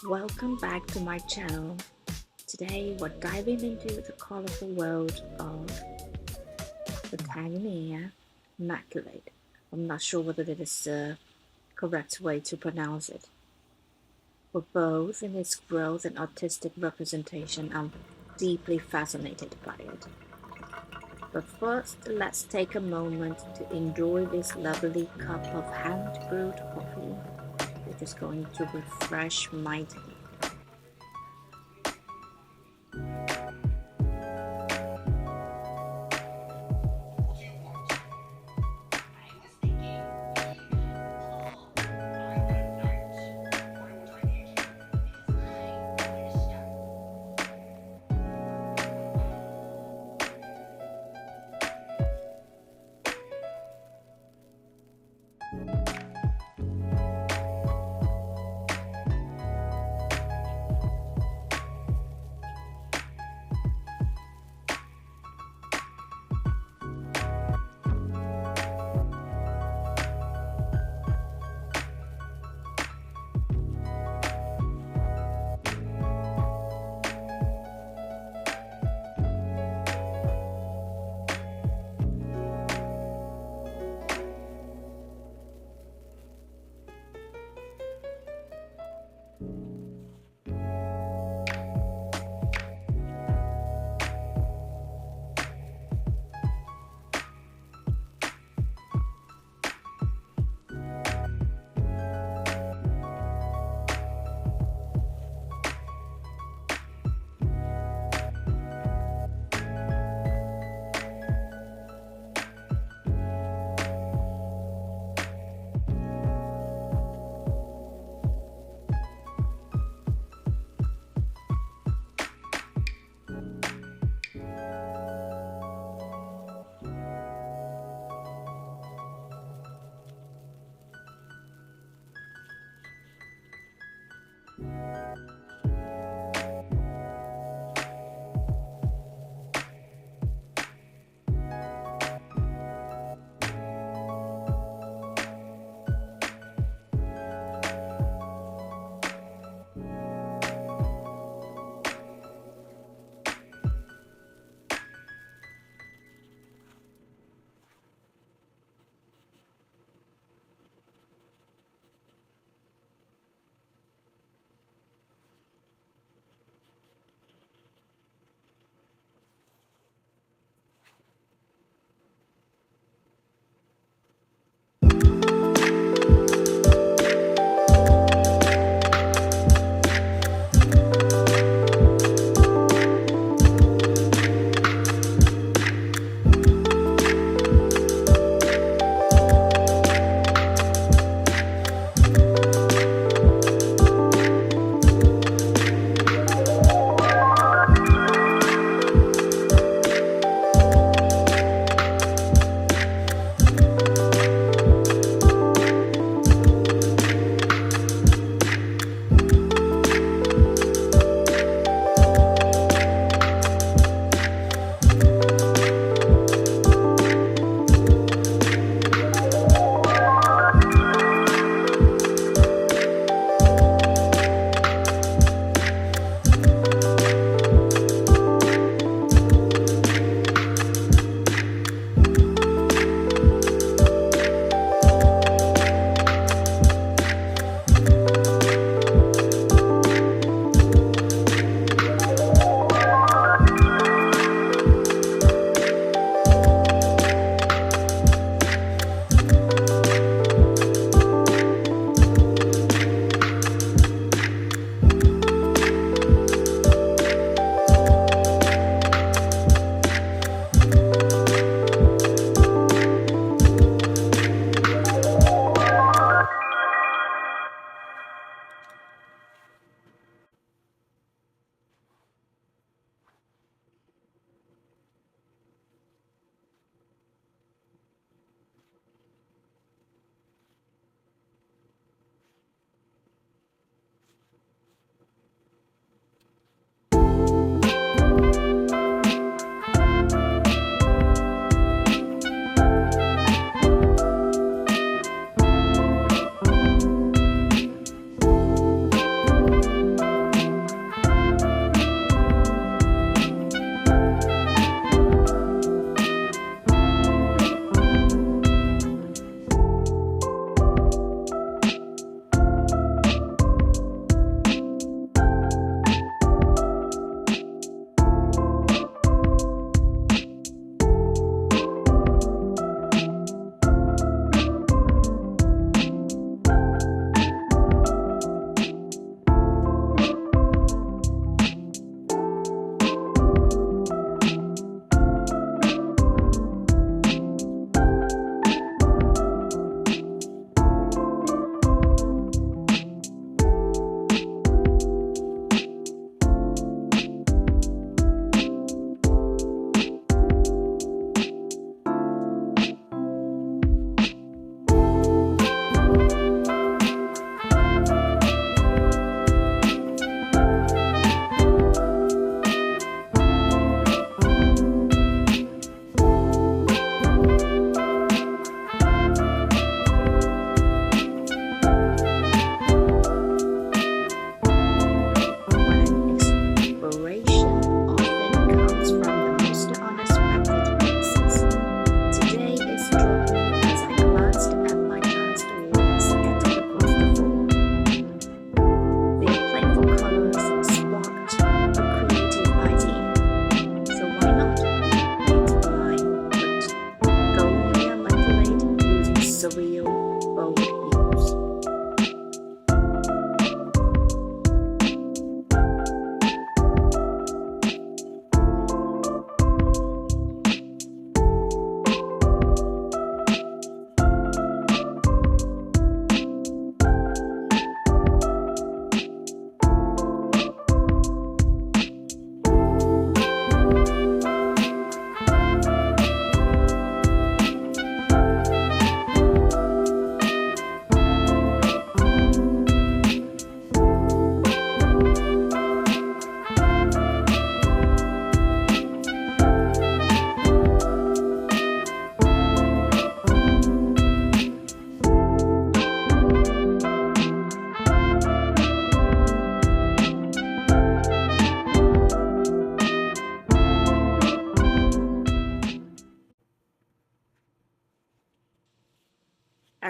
Welcome back to my channel. Today we're diving into the colorful world of the Megania Maculate. I'm not sure whether that is the correct way to pronounce it. For both in its growth and artistic representation, I'm deeply fascinated by it. But first, let's take a moment to enjoy this lovely cup of hand-brewed coffee, which is going to refresh my day.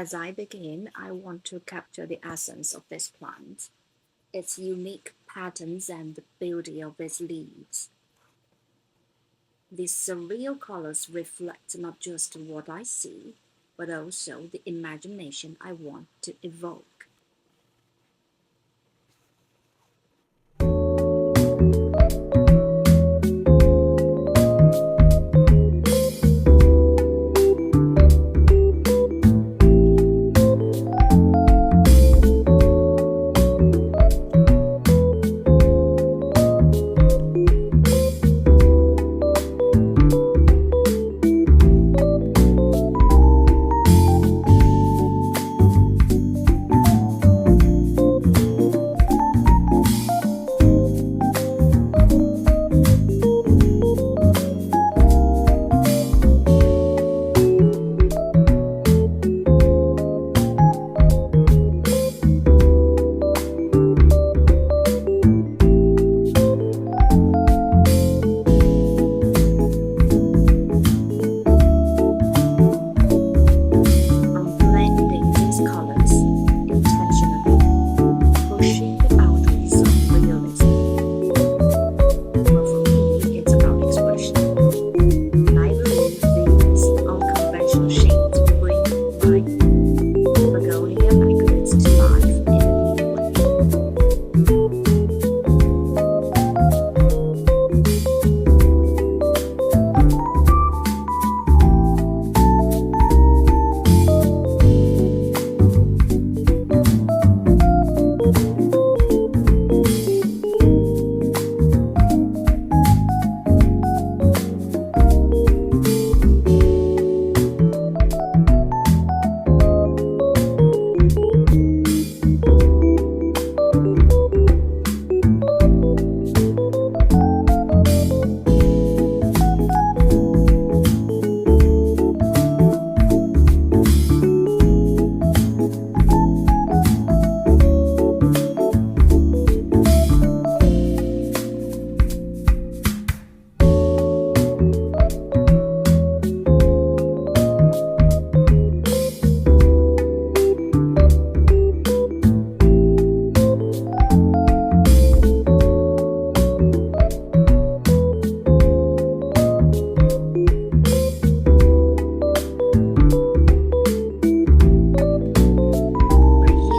as I begin, I want to capture the essence of this plant, its unique patterns and the beauty of its leaves. These surreal colors reflect not just what I see, but also the imagination I want to evoke. I'm blending these colors intentionally, pushing the boundaries of realism. Well, for me, it's about expression. And I believe these unconventional shades bring my Megania Maculate to life in a new way.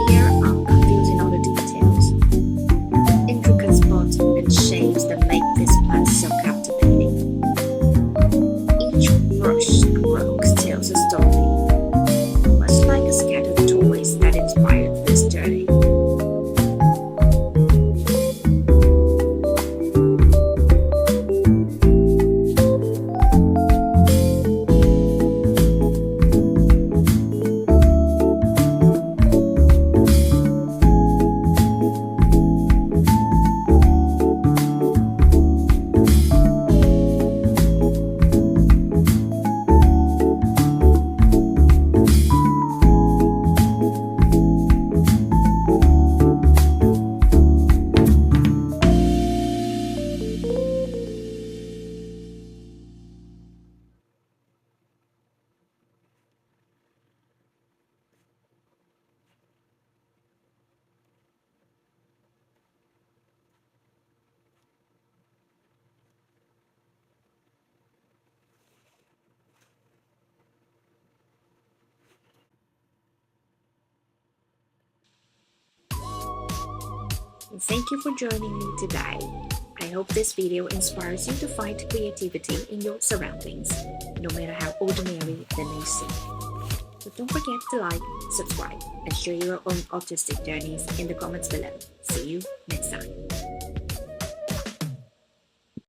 Here I'm confusing all the details, the intricate spots and shapes that make this plant so captivating. Each brush stroke tells a story, much like a scattered toys that inspired this journey. And thank you for joining me today. I hope this video inspires you to find creativity in your surroundings, no matter how ordinary they may seem. So don't forget to like, subscribe, and share your own artistic journeys in the comments below. See you next time.